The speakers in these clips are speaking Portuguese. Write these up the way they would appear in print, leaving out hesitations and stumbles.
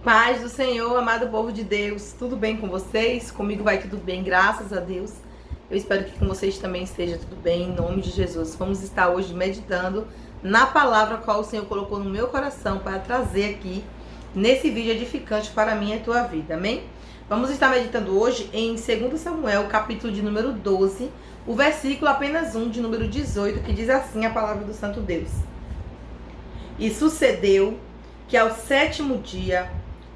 Paz do Senhor, amado povo de Deus, tudo bem com vocês? Comigo vai tudo bem, graças a Deus. Eu espero que com vocês também esteja tudo bem, em nome de Jesus. Vamos estar hoje meditando na palavra qual o Senhor colocou no meu coração para trazer aqui, nesse vídeo edificante para mim e a tua vida, amém? Vamos estar meditando hoje em 2 Samuel, capítulo de número 12, o versículo apenas 1 de número 18, que diz assim a palavra do Santo Deus. E sucedeu que ao 7º dia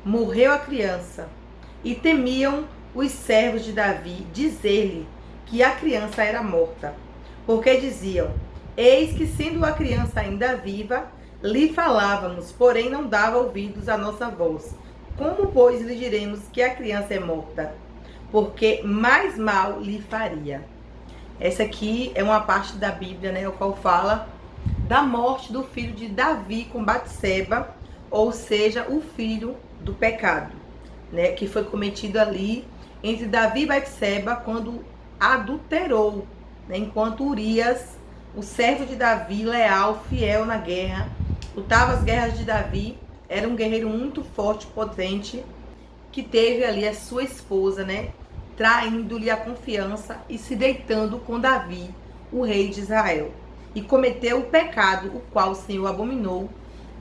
morreu a criança, e temiam os servos de Davi dizer-lhe que a criança era morta, porque diziam: eis que sendo a criança ainda viva, lhe falávamos, porém não dava ouvidos à nossa voz. Como, pois, lhe diremos que a criança é morta? Porque mais mal lhe faria. Essa aqui é uma parte da Bíblia, né, o qual fala da morte do filho de Davi com Batseba, ou seja, o filho do pecado, né, que foi cometido ali entre Davi e Batseba quando adulterou, né, enquanto Urias, o servo de Davi, leal, fiel na guerra, lutava as guerras de Davi, era um guerreiro muito forte, potente, que teve ali a sua esposa, né, traindo-lhe a confiança e se deitando com Davi, o rei de Israel, e cometeu o pecado, o qual o Senhor abominou,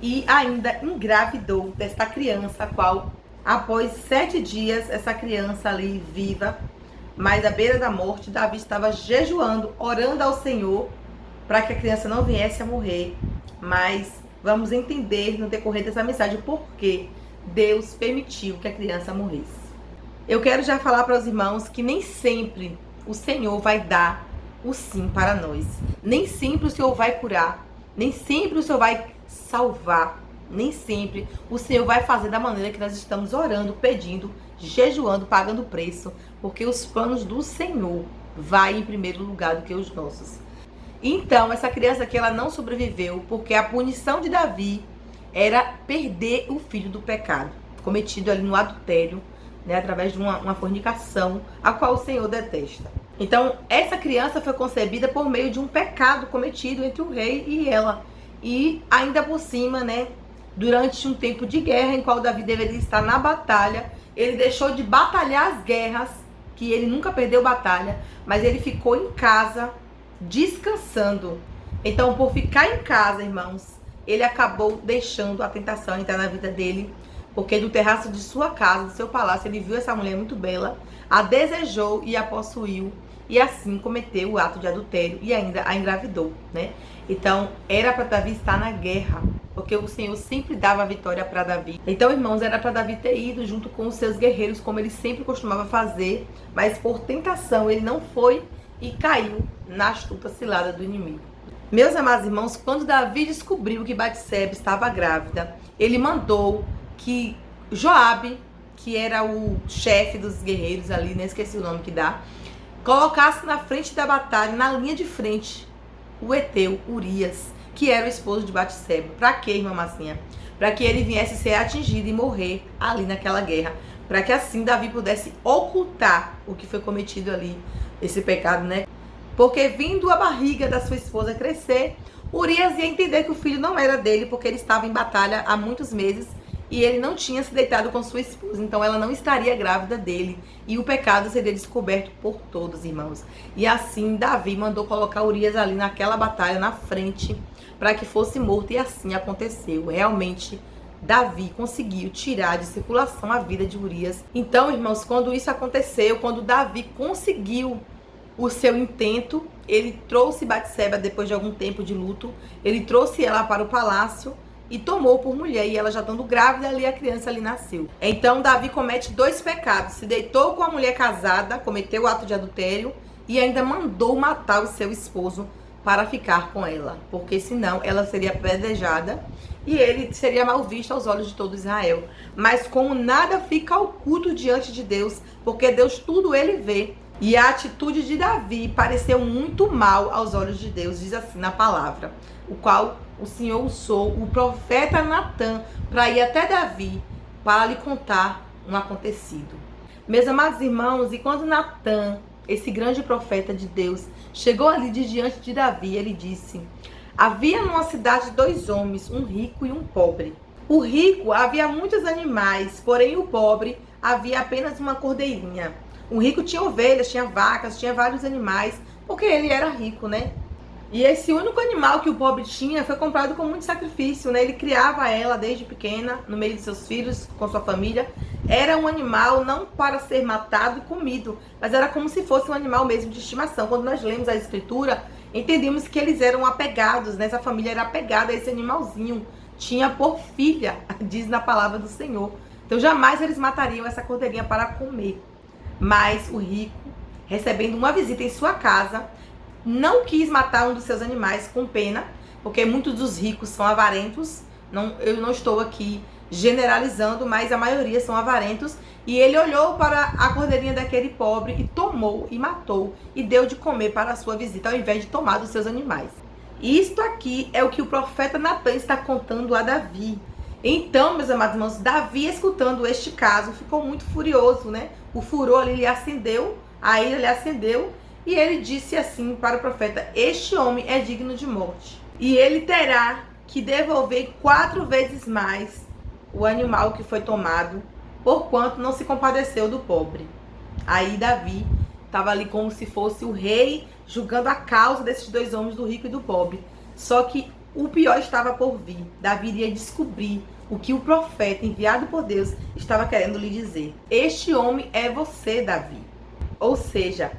e ainda engravidou desta criança, a qual, após 7 dias, essa criança ali viva, mas à beira da morte, Davi estava jejuando, orando ao Senhor, para que a criança não viesse a morrer. Mas vamos entender no decorrer dessa mensagem por que Deus permitiu que a criança morresse. Eu quero já falar para os irmãos que nem sempre o Senhor vai dar o sim para nós. Nem sempre o Senhor vai curar, nem sempre o Senhor vai salvar, nem sempre o Senhor vai fazer da maneira que nós estamos orando, pedindo, jejuando, pagando preço, porque os planos do Senhor vai em primeiro lugar do que os nossos. Então, essa criança aqui, ela não sobreviveu, porque a punição de Davi era perder o filho do pecado, cometido ali no adultério, né, através de uma fornicação, a qual o Senhor detesta. Então, essa criança foi concebida por meio de um pecado cometido entre o rei e ela. E ainda por cima, né, durante um tempo de guerra em qual Davi deveria estar na batalha, ele deixou de batalhar as guerras, que ele nunca perdeu batalha, mas ele ficou em casa descansando. Então, por ficar em casa, irmãos, ele acabou deixando a tentação entrar na vida dele, porque do terraço de sua casa, do seu palácio, ele viu essa mulher muito bela, a desejou e a possuiu, e assim cometeu o ato de adultério e ainda a engravidou, né? Então, era para Davi estar na guerra, porque o Senhor sempre dava a vitória para Davi. Então, irmãos, era para Davi ter ido junto com os seus guerreiros, como ele sempre costumava fazer, mas por tentação ele não foi e caiu na astuta cilada do inimigo. Meus amados irmãos, quando Davi descobriu que Batseba estava grávida, ele mandou que Joabe, que era o chefe dos guerreiros ali, né, esqueci o nome que dá, colocasse na frente da batalha, na linha de frente, o heteu Urias, que era o esposo de Batseba. Para quê, irmã Massinha? Para que ele viesse ser atingido e morrer ali naquela guerra, para que assim Davi pudesse ocultar o que foi cometido ali, esse pecado, né? Porque vindo a barriga da sua esposa crescer, Urias ia entender que o filho não era dele, porque ele estava em batalha há muitos meses e ele não tinha se deitado com sua esposa, então ela não estaria grávida dele e o pecado seria descoberto por todos, irmãos. E assim Davi mandou colocar Urias ali naquela batalha na frente para que fosse morto, e assim aconteceu. Realmente Davi conseguiu tirar de circulação a vida de Urias. Então, irmãos, quando isso aconteceu, quando Davi conseguiu o seu intento, ele trouxe Batseba depois de algum tempo de luto, ele trouxe ela para o palácio e tomou por mulher, e ela já estando grávida ali, a criança ali nasceu. Então Davi comete 2 pecados, se deitou com a mulher casada, cometeu o ato de adultério e ainda mandou matar o seu esposo para ficar com ela, porque senão ela seria apedrejada e ele seria mal visto aos olhos de todo Israel. Mas como nada fica oculto diante de Deus, porque Deus tudo ele vê, e a atitude de Davi pareceu muito mal aos olhos de Deus, diz assim na palavra, o qual o Senhor usou o profeta Natã para ir até Davi, para lhe contar um acontecido. Meus amados irmãos, e quando Natã, esse grande profeta de Deus, chegou ali de diante de Davi, ele disse: havia numa cidade 2 homens, um rico e um pobre. O rico havia muitos animais, porém o pobre havia apenas uma cordeirinha. O rico tinha ovelhas, tinha vacas, tinha vários animais, porque ele era rico, né? E esse único animal que o pobre tinha foi comprado com muito sacrifício, né? Ele criava ela desde pequena, no meio de seus filhos, com sua família. Era um animal não para ser matado e comido, mas era como se fosse um animal mesmo de estimação. Quando nós lemos a escritura, entendemos que eles eram apegados, né? Essa família era apegada a esse animalzinho. Tinha por filha, diz na palavra do Senhor. Então jamais eles matariam essa cordeirinha para comer. Mas o rico, recebendo uma visita em sua casa, não quis matar um dos seus animais com pena, porque muitos dos ricos são avarentos. Eu não estou aqui generalizando, mas a maioria são avarentos. E ele olhou para a cordeirinha daquele pobre e tomou e matou e deu de comer para a sua visita, ao invés de tomar dos seus animais. Isto aqui é o que o profeta Natan está contando a Davi. Então, meus amados irmãos, Davi, escutando este caso, ficou muito furioso, né? O furor ali lhe acendeu, a ira lhe acendeu, e ele disse assim para o profeta: este homem é digno de morte, e ele terá que devolver 4 vezes mais o animal que foi tomado, porquanto não se compadeceu do pobre. Aí Davi estava ali como se fosse o rei, julgando a causa desses 2 homens, do rico e do pobre. Só que o pior estava por vir. Davi iria descobrir o que o profeta enviado por Deus estava querendo lhe dizer. Este homem é você, Davi. Ou seja,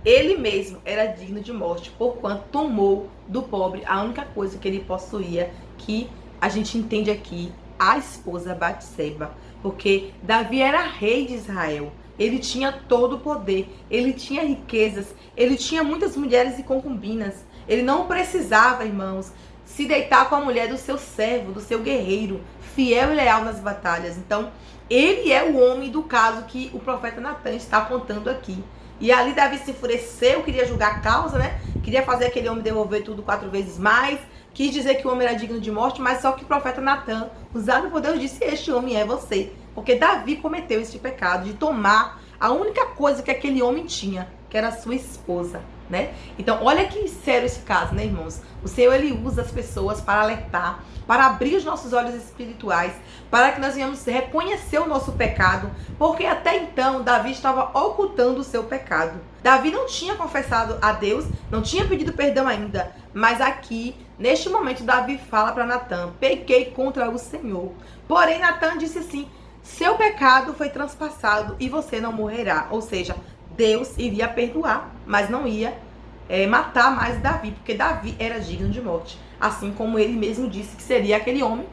ele mesmo era digno de morte, porquanto tomou do pobre a única coisa que ele possuía, que a gente entende aqui, a esposa Batseba. Porque Davi era rei de Israel. Ele tinha todo o poder, ele tinha riquezas, ele tinha muitas mulheres e concubinas. Ele não precisava, irmãos, se deitar com a mulher do seu servo, do seu guerreiro, fiel e leal nas batalhas. Então, ele é o homem do caso que o profeta Natan está contando aqui. E ali Davi se enfureceu, queria julgar a causa, né? Queria fazer aquele homem devolver tudo 4 vezes mais. Quis dizer que o homem era digno de morte, mas só que o profeta Natan, usado por Deus, disse: este homem é você. Porque Davi cometeu esse pecado de tomar a única coisa que aquele homem tinha, que era a sua esposa, né? Então, olha que sério esse caso, né, irmãos? O Senhor, ele usa as pessoas para alertar, para abrir os nossos olhos espirituais, para que nós venhamos reconhecer o nosso pecado, porque até então Davi estava ocultando o seu pecado. Davi não tinha confessado a Deus, não tinha pedido perdão ainda, mas aqui, neste momento, Davi fala para Natan: pequei contra o Senhor. Porém, Natan disse assim: seu pecado foi transpassado e você não morrerá. Ou seja, Deus iria perdoar, mas não ia matar mais Davi, porque Davi era digno de morte. Assim como ele mesmo disse que seria aquele homem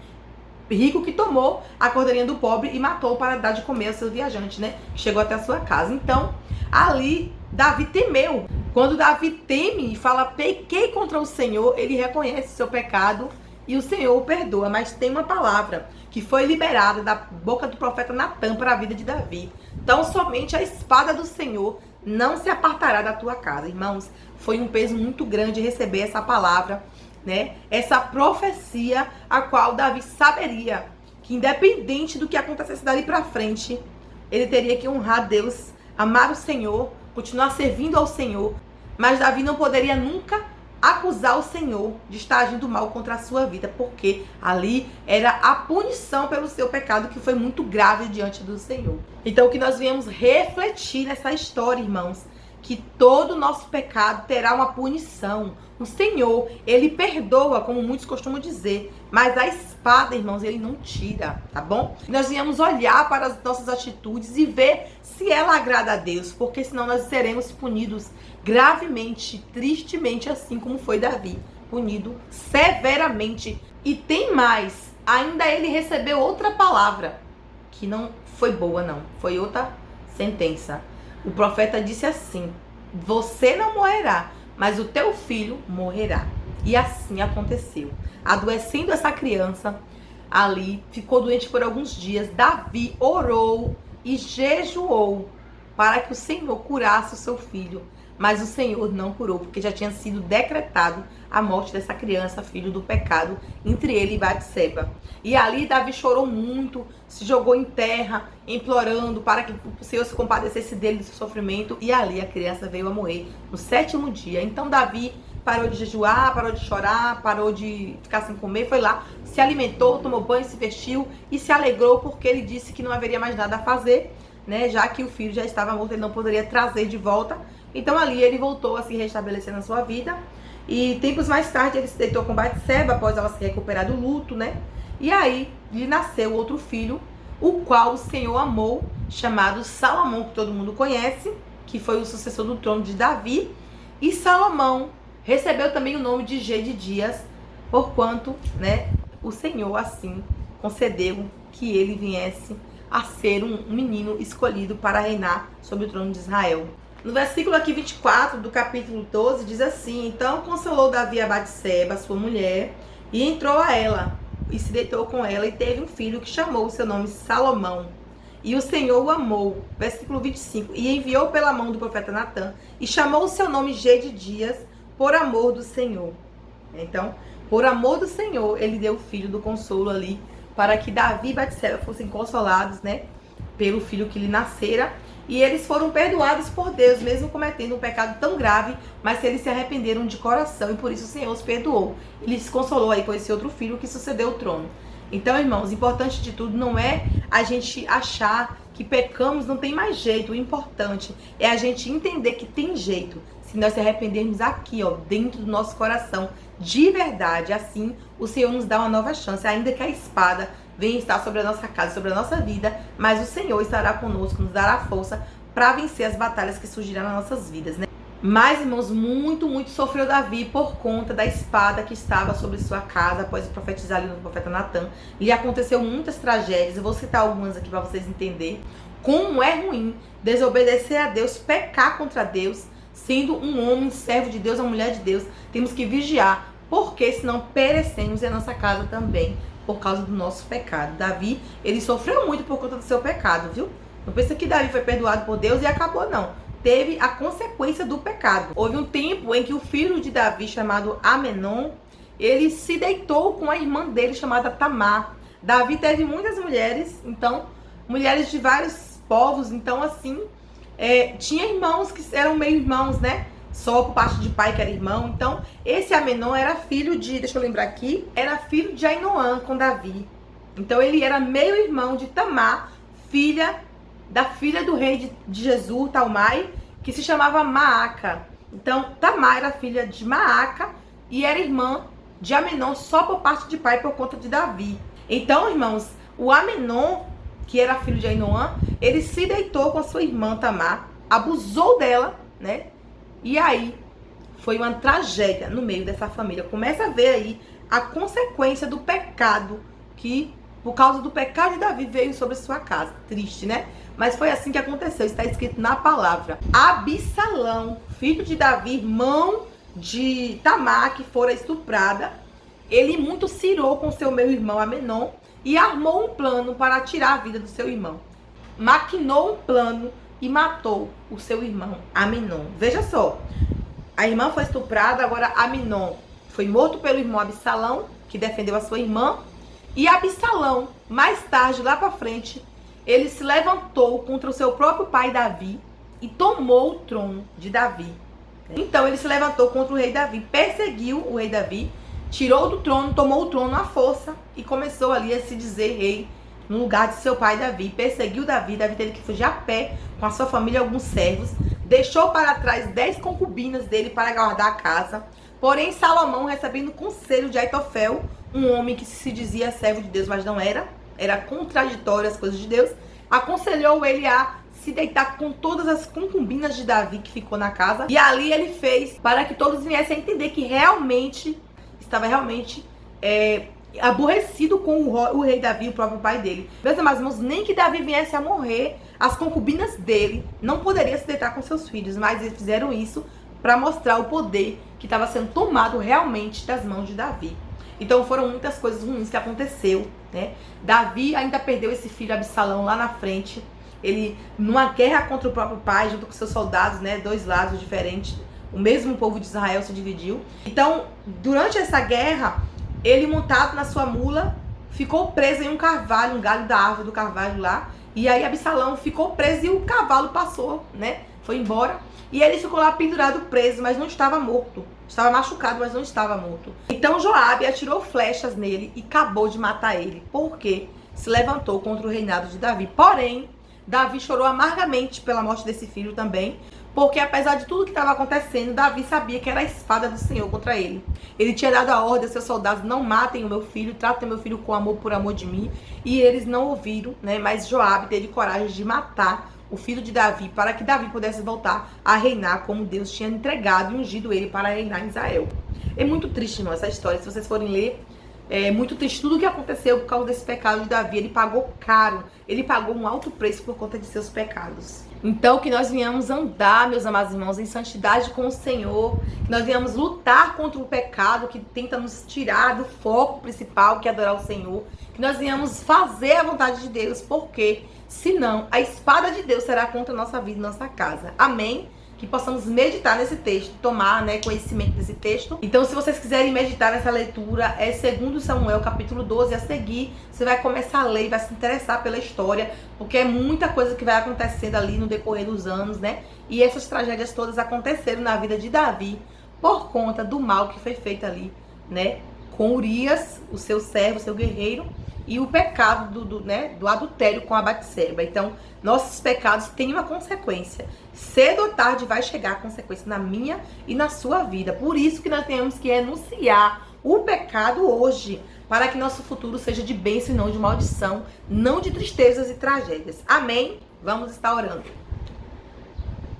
rico que tomou a cordeirinha do pobre e matou para dar de comer ao seu viajante, né? Que chegou até a sua casa. Então, ali, Davi temeu. Quando Davi teme e fala: pequei contra o Senhor, ele reconhece seu pecado e o Senhor o perdoa. Mas tem uma palavra que foi liberada da boca do profeta Natan para a vida de Davi: então somente a espada do Senhor não se apartará da tua casa. Irmãos, foi um peso muito grande receber essa palavra, né? Essa profecia, a qual Davi saberia que independente do que acontecesse dali para frente, ele teria que honrar Deus, amar o Senhor, continuar servindo ao Senhor. Mas Davi não poderia nunca acusar o Senhor de estar agindo mal contra a sua vida, porque ali era a punição pelo seu pecado, que foi muito grave diante do Senhor. Então, o que nós viemos refletir nessa história, irmãos, que todo o nosso pecado terá uma punição. O Senhor, ele perdoa, como muitos costumam dizer, mas a espada, irmãos, ele não tira, tá bom? Nós viemos olhar para as nossas atitudes e ver se ela agrada a Deus, porque senão nós seremos punidos gravemente, tristemente, assim como foi Davi, punido severamente. E tem mais, ainda ele recebeu outra palavra, que não foi boa não, foi outra sentença. O profeta disse assim: você não morrerá, mas o teu filho morrerá. E assim aconteceu. Adoecendo essa criança ali, ficou doente por alguns dias. Davi orou e jejuou para que o Senhor curasse o seu filho. Mas o Senhor não curou, porque já tinha sido decretado a morte dessa criança, filho do pecado, entre ele e Batseba. E ali Davi chorou muito, se jogou em terra, implorando para que o Senhor se compadecesse dele, do seu sofrimento. E ali a criança veio a morrer no 7º dia. Então Davi parou de jejuar, parou de chorar, parou de ficar sem comer, foi lá, se alimentou, tomou banho, se vestiu e se alegrou porque ele disse que não haveria mais nada a fazer, né? Já que o filho já estava morto, ele não poderia trazer de volta. Então ali ele voltou a se restabelecer na sua vida. E tempos mais tarde ele se deitou com Batseba após ela se recuperar do luto, né? E aí lhe nasceu outro filho, o qual o Senhor amou, chamado Salomão, que todo mundo conhece, que foi o sucessor do trono de Davi. E Salomão recebeu também o nome de Gedidias, porquanto, né, o Senhor assim concedeu que ele viesse a ser um menino escolhido para reinar sobre o trono de Israel. No versículo aqui 24 do capítulo 12 diz assim: então consolou Davi a Batseba, sua mulher, e entrou a ela, e se deitou com ela, e teve um filho que chamou o seu nome Salomão. E o Senhor o amou. Versículo 25. E enviou pela mão do profeta Natã, e chamou o seu nome Gedidias, por amor do Senhor. Então, por amor do Senhor, ele deu o filho do consolo ali, para que Davi e Batseba fossem consolados, né, pelo filho que lhe nascera. E eles foram perdoados por Deus, mesmo cometendo um pecado tão grave, mas eles se arrependeram de coração, e por isso o Senhor os perdoou. Ele se consolou aí com esse outro filho que sucedeu o trono. Então, irmãos, o importante de tudo não é a gente achar que pecamos, não tem mais jeito. O importante é a gente entender que tem jeito. Se nós se arrependermos aqui, ó, dentro do nosso coração, de verdade, assim, o Senhor nos dá uma nova chance, ainda que a espada venha estar sobre a nossa casa, sobre a nossa vida, mas o Senhor estará conosco, nos dará força para vencer as batalhas que surgirão nas nossas vidas, né? Mas, irmãos, muito sofreu Davi por conta da espada que estava sobre sua casa após profetizar ali no profeta Natã. Lhe aconteceu muitas tragédias, eu vou citar algumas aqui para vocês entenderem como é ruim desobedecer a Deus, pecar contra Deus, sendo um homem, servo de Deus, uma mulher de Deus. Temos que vigiar, porque senão perecemos e a nossa casa também, por causa do nosso pecado. Davi, ele sofreu muito por conta do seu pecado, viu? Não pensa que Davi foi perdoado por Deus e acabou, não. Teve a consequência do pecado. Houve um tempo em que o filho de Davi, chamado Amenon, ele se deitou com a irmã dele, chamada Tamar. Davi teve muitas mulheres, então, mulheres de vários povos, então, assim, tinha irmãos que eram meio irmãos, né? Só por parte de pai que era irmão. Então, esse Amenon era filho de, deixa eu lembrar aqui, era filho de Ainoã com Davi. Então, ele era meio irmão de Tamar, da filha do rei de Jesus, Talmai, que se chamava Maaca. Então, Tamar era filha de Maaca e era irmã de Amenon só por parte de pai, por conta de Davi. Então, irmãos, o Amenon, que era filho de Ainoã, ele se deitou com a sua irmã Tamar, abusou dela, né? E aí, foi uma tragédia no meio dessa família. Começa a ver aí a consequência do pecado que, por causa do pecado de Davi, veio sobre sua casa. Triste, né? Mas foi assim que aconteceu, está escrito na palavra. Absalão, filho de Davi, irmão de Tamar, que fora estuprada, ele muito se irou com seu meu irmão Amenon e armou um plano para tirar a vida do seu irmão. Maquinou um plano e matou o seu irmão Amenon. Veja só, a irmã foi estuprada, agora Amenon foi morto pelo irmão Absalão, que defendeu a sua irmã, e Absalão, mais tarde, lá para frente, ele se levantou contra o seu próprio pai Davi e tomou o trono de Davi. Então ele se levantou contra o rei Davi, perseguiu o rei Davi, tirou do trono, tomou o trono à força e começou ali a se dizer rei no lugar de seu pai Davi. Perseguiu Davi, Davi teve que fugir a pé com a sua família e alguns servos. Deixou para trás 10 concubinas dele para guardar a casa. Porém, Salomão, recebendo conselho de Aitofel, um homem que se dizia servo de Deus, mas não era contraditório às coisas de Deus, aconselhou ele a se deitar com todas as concubinas de Davi que ficou na casa. E ali ele fez para que todos viessem a entender que estava realmente aborrecido com o rei Davi, o próprio pai dele. Meus amados irmãos, nem que Davi viesse a morrer, as concubinas dele não poderiam se deitar com seus filhos, mas eles fizeram isso para mostrar o poder que estava sendo tomado realmente das mãos de Davi. Então foram muitas coisas ruins que aconteceu, né? Davi ainda perdeu esse filho Absalão lá na frente. Ele, numa guerra contra o próprio pai, junto com seus soldados, né? Dois lados diferentes. O mesmo povo de Israel se dividiu. Então, durante essa guerra, ele, montado na sua mula, ficou preso em um carvalho, um galho da árvore do carvalho lá. E aí Absalão ficou preso e o cavalo passou, né? Foi embora. E ele ficou lá pendurado, preso, mas não estava morto. Estava machucado, mas não estava morto. Então Joabe atirou flechas nele e acabou de matar ele, porque se levantou contra o reinado de Davi. Porém, Davi chorou amargamente pela morte desse filho também, porque apesar de tudo que estava acontecendo, Davi sabia que era a espada do Senhor contra ele. Ele tinha dado a ordem aos seus soldados: não matem o meu filho, tratem o meu filho com amor por amor de mim. E eles não ouviram, né? Mas Joabe teve coragem de matar o filho de Davi, para que Davi pudesse voltar a reinar como Deus tinha entregado e ungido ele para reinar em Israel. É muito triste, irmão, essa história. Se vocês forem ler, é muito triste tudo o que aconteceu por causa desse pecado de Davi. Ele pagou caro, ele pagou um alto preço por conta de seus pecados. Então, que nós venhamos andar, meus amados irmãos, em santidade com o Senhor, que nós venhamos lutar contra o pecado que tenta nos tirar do foco principal, que é adorar o Senhor, que nós venhamos fazer a vontade de Deus, porque senão a espada de Deus será contra a nossa vida e nossa casa. Amém? Que possamos meditar nesse texto, tomar, né, conhecimento desse texto. Então, se vocês quiserem meditar nessa leitura, é 2 Samuel, capítulo 12, a seguir. Você vai começar a ler e vai se interessar pela história, porque é muita coisa que vai acontecendo ali no decorrer dos anos, né? E essas tragédias todas aconteceram na vida de Davi por conta do mal que foi feito ali, né? Com Urias, o seu servo, o seu guerreiro, e o pecado do adultério com a Batseba. Então, nossos pecados têm uma consequência. Cedo ou tarde vai chegar a consequência na minha e na sua vida. Por isso que nós temos que renunciar o pecado hoje, para que nosso futuro seja de bênção e não de maldição, não de tristezas e tragédias. Amém? Vamos estar orando.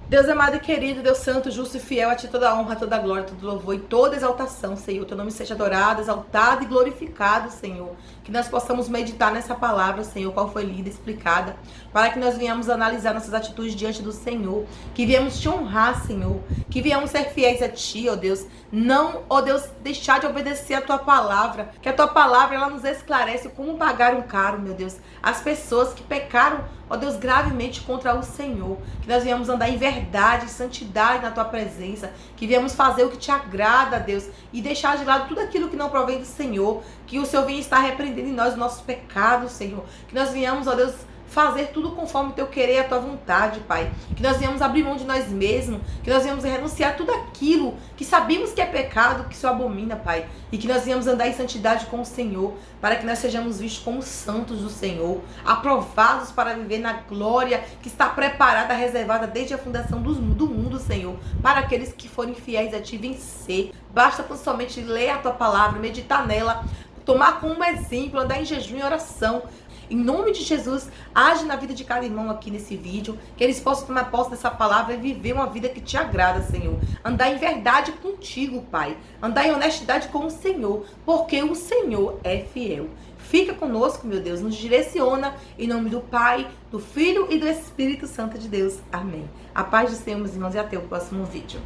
Deus amado e querido, Deus santo, justo e fiel, a ti toda a honra, toda a glória, todo louvor e toda exaltação, Senhor. Teu nome seja adorado, exaltado e glorificado, Senhor. Que nós possamos meditar nessa palavra, Senhor, qual foi lida, explicada, para que nós venhamos analisar nossas atitudes diante do Senhor, que viemos te honrar, Senhor, que viemos ser fiéis a ti, ó Deus. Não, ó Deus, deixar de obedecer a tua palavra, que a tua palavra, ela nos esclarece como pagaram caro, meu Deus, as pessoas que pecaram, ó Deus, gravemente contra o Senhor. Que nós viemos andar em verdade, em santidade na tua presença, que viemos fazer o que te agrada, Deus, e deixar de lado tudo aquilo que não provém do Senhor, que o Senhor venha estar repreendendo em nós os nossos pecados, Senhor, que nós venhamos, ó Deus, fazer tudo conforme o teu querer e a tua vontade, Pai. Que nós venhamos abrir mão de nós mesmos, que nós venhamos renunciar a tudo aquilo que sabemos que é pecado, que o Senhor abomina, Pai. E que nós venhamos andar em santidade com o Senhor, para que nós sejamos vistos como santos do Senhor, aprovados para viver na glória que está preparada, reservada desde a fundação do mundo, Senhor, para aqueles que forem fiéis a ti vencer. Basta tão somente ler a tua palavra, meditar nela, tomar como exemplo, andar em jejum e oração. Em nome de Jesus, age na vida de cada irmão aqui nesse vídeo, que eles possam tomar posse dessa palavra e viver uma vida que te agrada, Senhor. Andar em verdade contigo, Pai. Andar em honestidade com o Senhor, porque o Senhor é fiel. Fica conosco, meu Deus, nos direciona, em nome do Pai, do Filho e do Espírito Santo de Deus. Amém. A paz do Senhor, meus irmãos, e até o próximo vídeo.